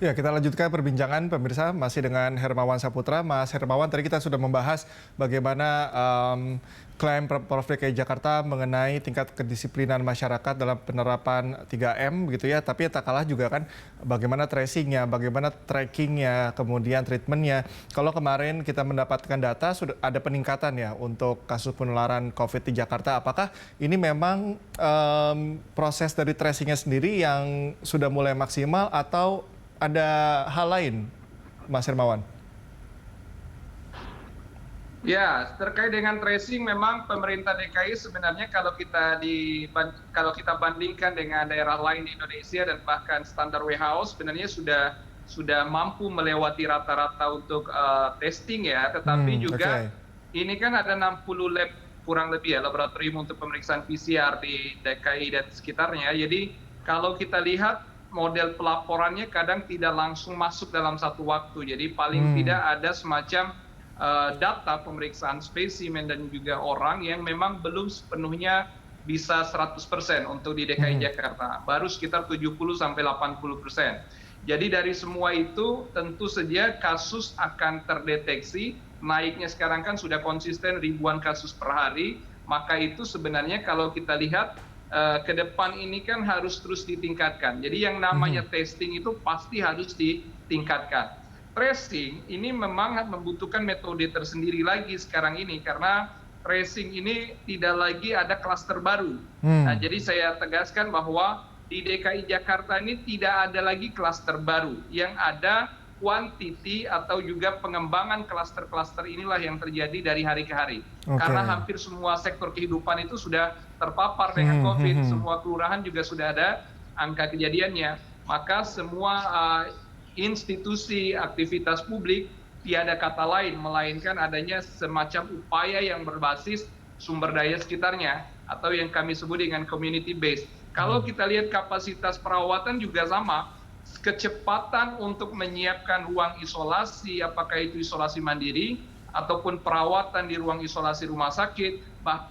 Ya, kita lanjutkan perbincangan pemirsa masih dengan Hermawan Saputra. Mas Hermawan, tadi kita sudah membahas bagaimana klaim Pemprov DKI Jakarta mengenai tingkat kedisiplinan masyarakat dalam penerapan 3M begitu ya. Tapi tak kalah juga kan bagaimana tracingnya, bagaimana trackingnya, kemudian treatmentnya. Kalau kemarin kita mendapatkan data sudah ada peningkatan ya untuk kasus penularan COVID di Jakarta. Apakah ini memang proses dari tracingnya sendiri yang sudah mulai maksimal atau ada hal lain, Mas Hermawan? Ya, terkait dengan tracing memang pemerintah DKI sebenarnya kalau kita bandingkan dengan daerah lain di Indonesia dan bahkan standar WHO sebenarnya sudah mampu melewati rata-rata untuk testing ya, tetapi juga ini kan ada 60 lab kurang lebih ya laboratorium untuk pemeriksaan PCR di DKI dan sekitarnya. Jadi kalau kita lihat model pelaporannya kadang tidak langsung masuk dalam satu waktu. Jadi paling tidak ada semacam data pemeriksaan spesimen dan juga orang yang memang belum sepenuhnya bisa 100% untuk di DKI Jakarta. Baru sekitar 70-80%. Jadi dari semua itu tentu saja kasus akan terdeteksi. Naiknya sekarang kan sudah konsisten ribuan kasus per hari. Maka itu sebenarnya kalau kita lihat ke depan ini kan harus terus ditingkatkan. Jadi yang namanya testing itu pasti harus ditingkatkan. Tracing ini memang membutuhkan metode tersendiri lagi sekarang ini karena tracing ini tidak lagi ada klaster baru. Nah, jadi saya tegaskan bahwa di DKI Jakarta ini tidak ada lagi klaster baru. Yang ada kuantiti atau juga pengembangan klaster-klaster inilah yang terjadi dari hari ke hari. Karena hampir semua sektor kehidupan itu sudah terpapar dengan COVID, semua kelurahan juga sudah ada angka kejadiannya. Maka semua institusi aktivitas publik tiada kata lain melainkan adanya semacam upaya yang berbasis sumber daya sekitarnya atau yang kami sebut dengan community based. Kalau kita lihat kapasitas perawatan juga sama, kecepatan untuk menyiapkan ruang isolasi, apakah itu isolasi mandiri ataupun perawatan di ruang isolasi rumah sakit,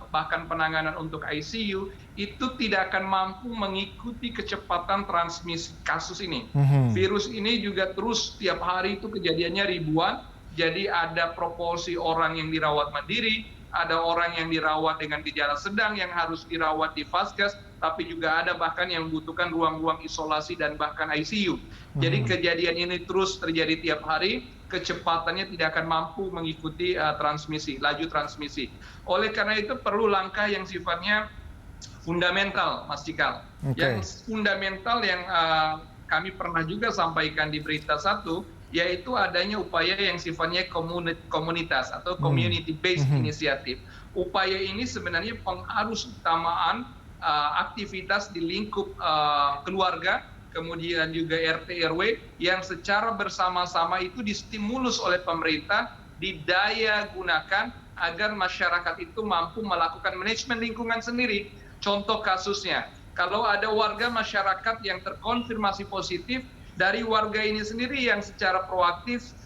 bahkan penanganan untuk ICU, itu tidak akan mampu mengikuti kecepatan transmisi kasus ini. Virus ini juga terus tiap hari itu kejadiannya ribuan, jadi ada proporsi orang yang dirawat mandiri, ada orang yang dirawat dengan gejala sedang yang harus dirawat di Vaskes, tapi juga ada bahkan yang membutuhkan ruang-ruang isolasi dan bahkan ICU. Jadi kejadian ini terus terjadi tiap hari, kecepatannya tidak akan mampu mengikuti laju transmisi. Oleh karena itu perlu langkah yang sifatnya fundamental, Mas Cikal. Yang fundamental yang kami pernah juga sampaikan di Berita Satu, yaitu adanya upaya yang sifatnya komunitas atau community based initiative. Upaya ini sebenarnya pengarus utamaan aktivitas di lingkup keluarga, kemudian juga RT RW yang secara bersama-sama itu distimulus oleh pemerintah, didaya gunakan agar masyarakat itu mampu melakukan manajemen lingkungan sendiri. Contoh kasusnya, kalau ada warga masyarakat yang terkonfirmasi positif, dari warga ini sendiri yang secara proaktif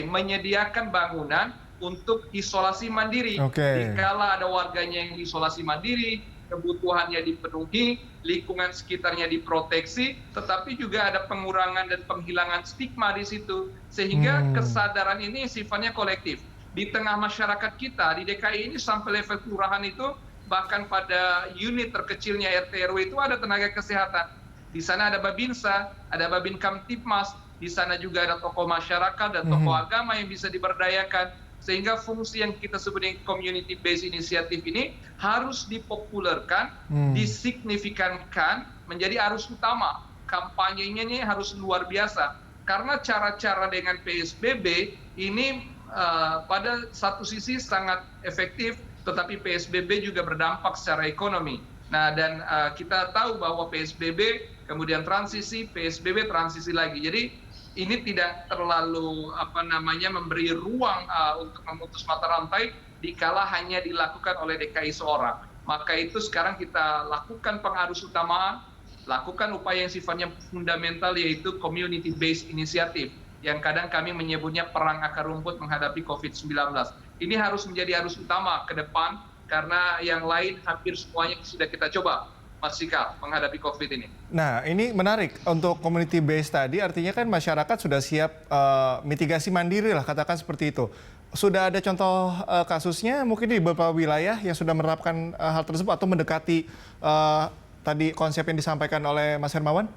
menyediakan bangunan untuk isolasi mandiri. Dikala ada warganya yang isolasi mandiri, kebutuhannya dipenuhi, lingkungan sekitarnya diproteksi, tetapi juga ada pengurangan dan penghilangan stigma di situ. Sehingga kesadaran ini sifatnya kolektif. Di tengah masyarakat kita, di DKI ini sampai level kelurahan itu, bahkan pada unit terkecilnya RT RW itu ada tenaga kesehatan. Di sana ada Babinsa, ada Babin Kamtipmas, di sana juga ada tokoh masyarakat dan tokoh agama yang bisa diberdayakan. Sehingga fungsi yang kita sebut dengan community based initiative ini harus dipopulerkan, disignifikankan menjadi arus utama. Kampanyenya ini harus luar biasa. Karena cara-cara dengan PSBB ini pada satu sisi sangat efektif, tetapi PSBB juga berdampak secara ekonomi. Nah, dan kita tahu bahwa PSBB kemudian transisi, PSBB transisi lagi. Jadi ini tidak terlalu memberi ruang untuk memutus mata rantai dikala hanya dilakukan oleh DKI seorang. Maka itu sekarang kita lakukan pengarus utamaan, lakukan upaya yang sifatnya fundamental yaitu community based initiative yang kadang kami menyebutnya perang akar rumput menghadapi COVID-19. Ini harus menjadi arus utama ke depan karena yang lain hampir semuanya sudah kita coba. Mas Sikal, menghadapi COVID ini. Nah, ini menarik untuk community based tadi, artinya kan masyarakat sudah siap mitigasi mandiri lah, katakan seperti itu. Sudah ada contoh kasusnya mungkin di beberapa wilayah yang sudah menerapkan hal tersebut atau mendekati tadi konsep yang disampaikan oleh Mas Hermawan?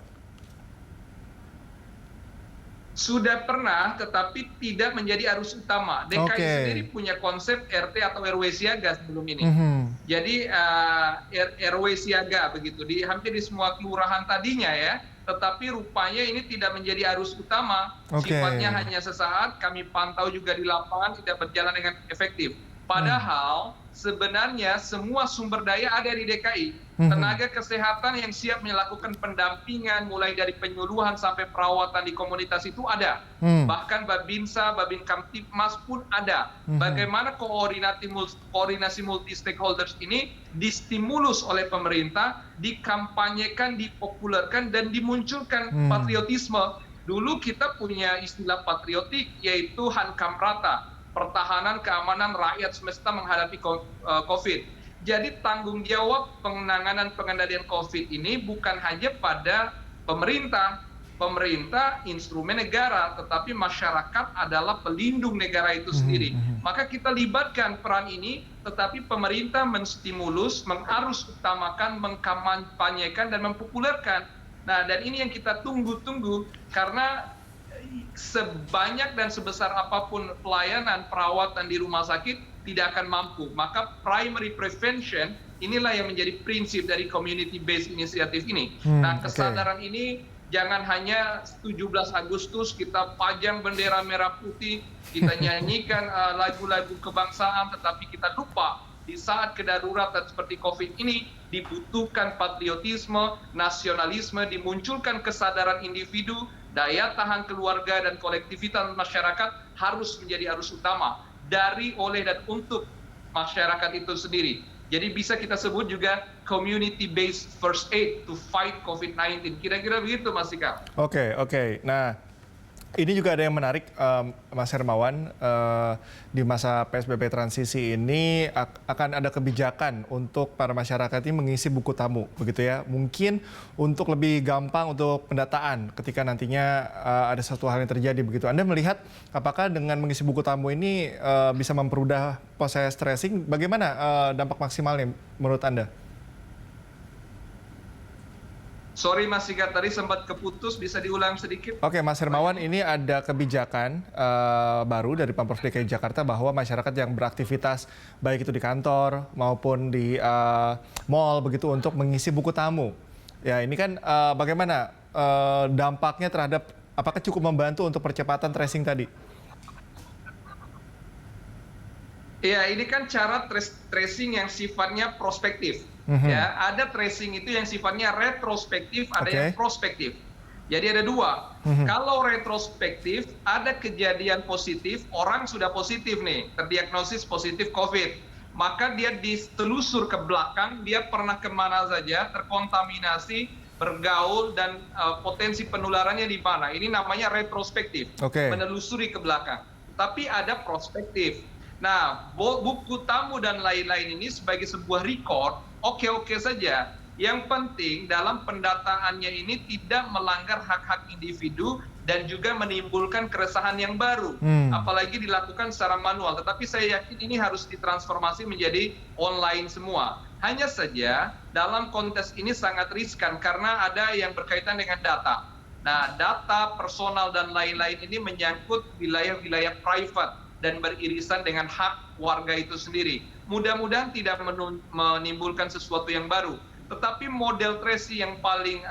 Sudah pernah, tetapi tidak menjadi arus utama. DKI sendiri punya konsep RT atau RW siaga sebelum ini. Jadi RW siaga begitu, hampir di semua kelurahan tadinya ya. Tetapi rupanya ini tidak menjadi arus utama. Sifatnya hanya sesaat, kami pantau juga di lapangan tidak berjalan dengan efektif. Padahal sebenarnya semua sumber daya ada di DKI. Tenaga kesehatan yang siap melakukan pendampingan mulai dari penyuluhan sampai perawatan di komunitas itu ada. Bahkan Babinsa, Babin Kamtipmas pun ada. Bagaimana koordinasi multi stakeholders ini distimulus oleh pemerintah, dikampanyekan, dipopulerkan dan dimunculkan patriotisme. Dulu kita punya istilah patriotik yaitu Hankam Rata, pertahanan keamanan rakyat semesta menghadapi COVID. Jadi tanggung jawab penanganan pengendalian COVID ini bukan hanya pada pemerintah. Pemerintah instrumen negara, tetapi masyarakat adalah pelindung negara itu sendiri. Maka kita libatkan peran ini, tetapi pemerintah menstimulus, mengarus utamakan, mengkampanyekan dan mempopulerkan. Nah, dan ini yang kita tunggu-tunggu karena sebanyak dan sebesar apapun pelayanan perawatan di rumah sakit tidak akan mampu. Maka primary prevention inilah yang menjadi prinsip dari community based initiative ini. Nah, kesadaran ini jangan hanya 17 Agustus kita pajang bendera merah putih, kita nyanyikan lagu-lagu kebangsaan, tetapi kita lupa di saat kedaruratan seperti COVID ini dibutuhkan patriotisme, nasionalisme, dimunculkan kesadaran individu, daya tahan keluarga dan kolektivitas masyarakat harus menjadi arus utama dari, oleh, dan untuk masyarakat itu sendiri. Jadi bisa kita sebut juga community-based first aid to fight COVID-19. Kira-kira begitu, Mas Sikal. Oke. Nah, ini juga ada yang menarik, Mas Hermawan, di masa PSBB transisi ini akan ada kebijakan untuk para masyarakat ini mengisi buku tamu, begitu ya. Mungkin untuk lebih gampang untuk pendataan ketika nantinya ada satu hal yang terjadi, begitu. Anda melihat apakah dengan mengisi buku tamu ini bisa mempermudah proses tracing? Bagaimana dampak maksimalnya menurut Anda? Sorry Mas Sikal, tadi sempat keputus, bisa diulang sedikit? Oke, Mas Hermawan, ini ada kebijakan baru dari Pemprov DKI Jakarta bahwa masyarakat yang beraktivitas baik itu di kantor maupun di mall begitu untuk mengisi buku tamu. Ya, ini kan bagaimana dampaknya terhadap, apakah cukup membantu untuk percepatan tracing tadi? Ya, ini kan cara tracing yang sifatnya prospektif. Ya, ada tracing itu yang sifatnya retrospektif, ada yang prospektif. Jadi ada dua. Kalau retrospektif, ada kejadian positif, orang sudah positif nih, terdiagnosis positif COVID. Maka dia ditelusur ke belakang, dia pernah kemana saja, terkontaminasi, bergaul, dan potensi penularannya di mana. Ini namanya retrospektif, menelusuri ke belakang. Tapi ada prospektif. Nah, buku tamu dan lain-lain ini sebagai sebuah record, oke-oke saja. Yang penting dalam pendataannya ini tidak melanggar hak-hak individu dan juga menimbulkan keresahan yang baru. Apalagi dilakukan secara manual. Tetapi saya yakin ini harus ditransformasi menjadi online semua. Hanya saja dalam konteks ini sangat riskan karena ada yang berkaitan dengan data. Nah, data personal dan lain-lain ini menyangkut wilayah-wilayah private dan beririsan dengan hak warga itu sendiri. Mudah-mudahan tidak menimbulkan sesuatu yang baru. Tetapi model tracing yang paling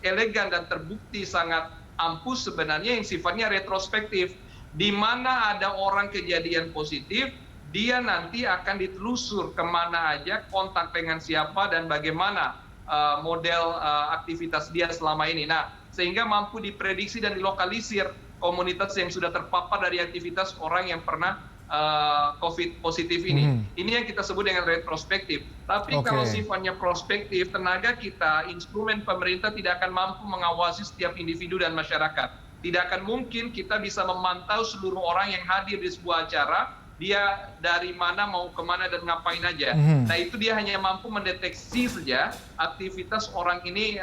elegan dan terbukti sangat ampuh sebenarnya yang sifatnya retrospektif, di mana ada orang kejadian positif, dia nanti akan ditelusur kemana aja, kontak dengan siapa dan bagaimana model aktivitas dia selama ini. Nah, sehingga mampu diprediksi dan dilokalisir komunitas yang sudah terpapar dari aktivitas orang yang pernah COVID positif ini. Ini yang kita sebut dengan retrospektif. Tapi kalau sifatnya prospektif, tenaga kita, instrumen pemerintah tidak akan mampu mengawasi setiap individu dan masyarakat. Tidak akan mungkin kita bisa memantau seluruh orang yang hadir di sebuah acara, dia dari mana mau kemana dan ngapain aja. Nah itu dia hanya mampu mendeteksi saja aktivitas orang ini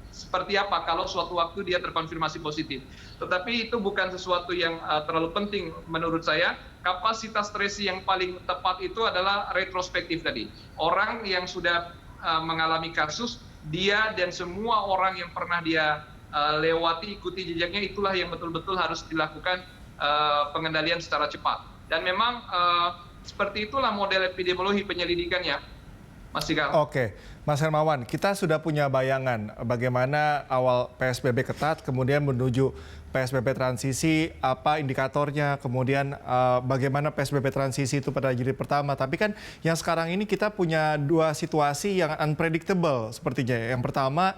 seperti apa kalau suatu waktu dia terkonfirmasi positif. Tetapi itu bukan sesuatu yang terlalu penting menurut saya. Kapasitas tracing yang paling tepat itu adalah retrospektif tadi. Orang yang sudah mengalami kasus, dia dan semua orang yang pernah dia lewati, ikuti jejaknya, itulah yang betul-betul harus dilakukan pengendalian secara cepat. Dan memang seperti itulah model epidemiologi penyelidikannya, Mas Sigal. Oke, Mas Hermawan, kita sudah punya bayangan bagaimana awal PSBB ketat, kemudian menuju PSBB transisi, apa indikatornya, kemudian bagaimana PSBB transisi itu pada jilid pertama. Tapi kan yang sekarang ini kita punya dua situasi yang unpredictable sepertinya. Yang pertama,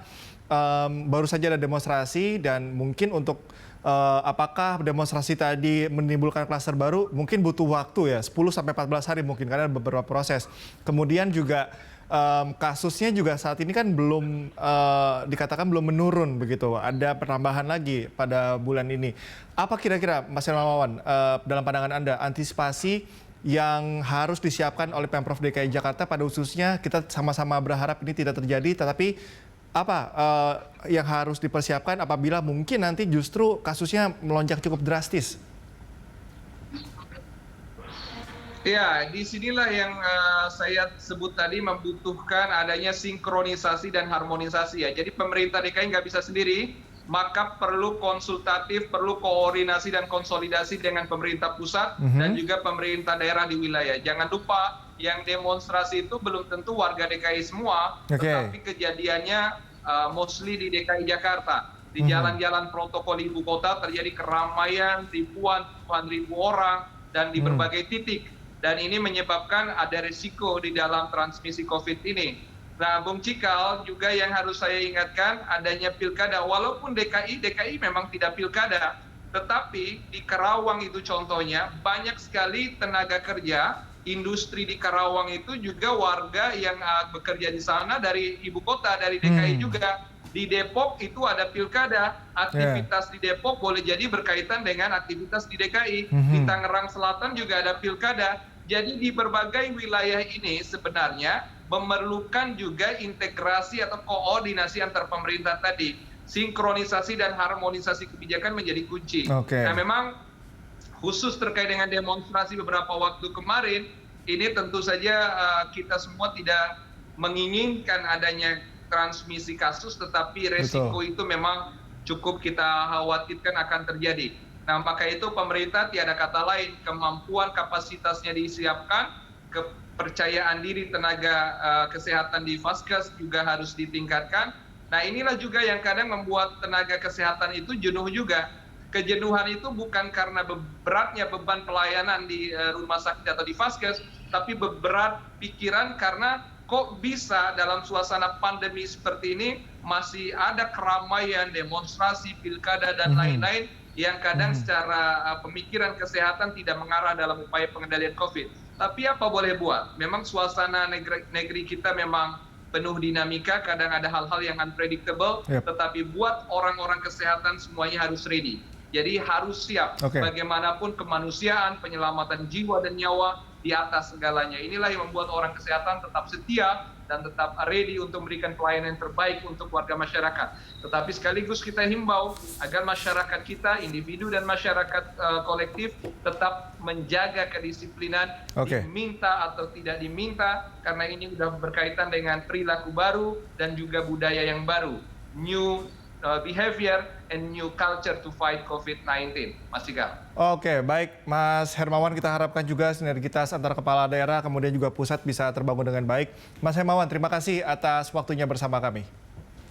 baru saja ada demonstrasi dan mungkin untuk apakah demonstrasi tadi menimbulkan klaster baru mungkin butuh waktu ya 10-14 hari mungkin karena ada beberapa proses. Kemudian juga kasusnya juga saat ini kan belum dikatakan belum menurun begitu. Ada penambahan lagi pada bulan ini. Apa kira-kira Mas Hermawan dalam pandangan Anda antisipasi yang harus disiapkan oleh Pemprov DKI Jakarta pada khususnya kita sama-sama berharap ini tidak terjadi, tetapi apa yang harus dipersiapkan apabila mungkin nanti justru kasusnya melonjak cukup drastis? Ya, disinilah yang saya sebut tadi membutuhkan adanya sinkronisasi dan harmonisasi ya. Jadi pemerintah DKI nggak bisa sendiri, maka perlu konsultatif, perlu koordinasi dan konsolidasi dengan pemerintah pusat dan juga pemerintah daerah di wilayah. Jangan lupa yang demonstrasi itu belum tentu warga DKI semua, tetapi kejadiannya mostly di DKI Jakarta. Di jalan-jalan protokol ibu kota terjadi keramaian ribuan ribu orang dan di berbagai titik. Dan ini menyebabkan ada risiko di dalam transmisi COVID ini. Nah, Bung Cikal juga yang harus saya ingatkan adanya pilkada. Walaupun DKI memang tidak pilkada, tetapi di Karawang itu contohnya banyak sekali tenaga kerja, industri di Karawang itu juga warga yang bekerja di sana dari ibu kota, dari DKI juga. Di Depok itu ada pilkada, aktivitas di Depok boleh jadi berkaitan dengan aktivitas di DKI. Di Tangerang Selatan juga ada pilkada. Jadi di berbagai wilayah ini sebenarnya memerlukan juga integrasi atau koordinasi antar pemerintah tadi. Sinkronisasi dan harmonisasi kebijakan menjadi kunci. Nah memang khusus terkait dengan demonstrasi beberapa waktu kemarin, ini tentu saja kita semua tidak menginginkan adanya transmisi kasus, tetapi resiko itu memang cukup kita khawatirkan akan terjadi. Nah, maka itu pemerintah tiada kata lain, kemampuan kapasitasnya disiapkan, kepercayaan diri tenaga kesehatan di Vaskes juga harus ditingkatkan. Nah, inilah juga yang kadang membuat tenaga kesehatan itu jenuh juga. Kejenuhan itu bukan karena beratnya beban pelayanan di rumah sakit atau di Vaskes, tapi berat pikiran karena kok bisa dalam suasana pandemi seperti ini masih ada keramaian, demonstrasi, pilkada, dan lain-lain yang kadang secara pemikiran kesehatan tidak mengarah dalam upaya pengendalian COVID. Tapi apa boleh buat? Memang suasana negeri kita memang penuh dinamika, kadang ada hal-hal yang unpredictable, tetapi buat orang-orang kesehatan semuanya harus ready. Jadi harus siap, bagaimanapun kemanusiaan, penyelamatan jiwa dan nyawa di atas segalanya. Inilah yang membuat orang kesehatan tetap setia dan tetap ready untuk memberikan pelayanan yang terbaik untuk warga masyarakat. Tetapi sekaligus kita himbau agar masyarakat kita, individu dan masyarakat kolektif tetap menjaga kedisiplinan, diminta atau tidak diminta, karena ini sudah berkaitan dengan perilaku baru dan juga budaya yang baru. New behavior and new culture to fight COVID-19. Mas Sigal. Oke, baik Mas Hermawan, kita harapkan juga sinergitas antara kepala daerah kemudian juga pusat bisa terbangun dengan baik. Mas Hermawan, terima kasih atas waktunya bersama kami.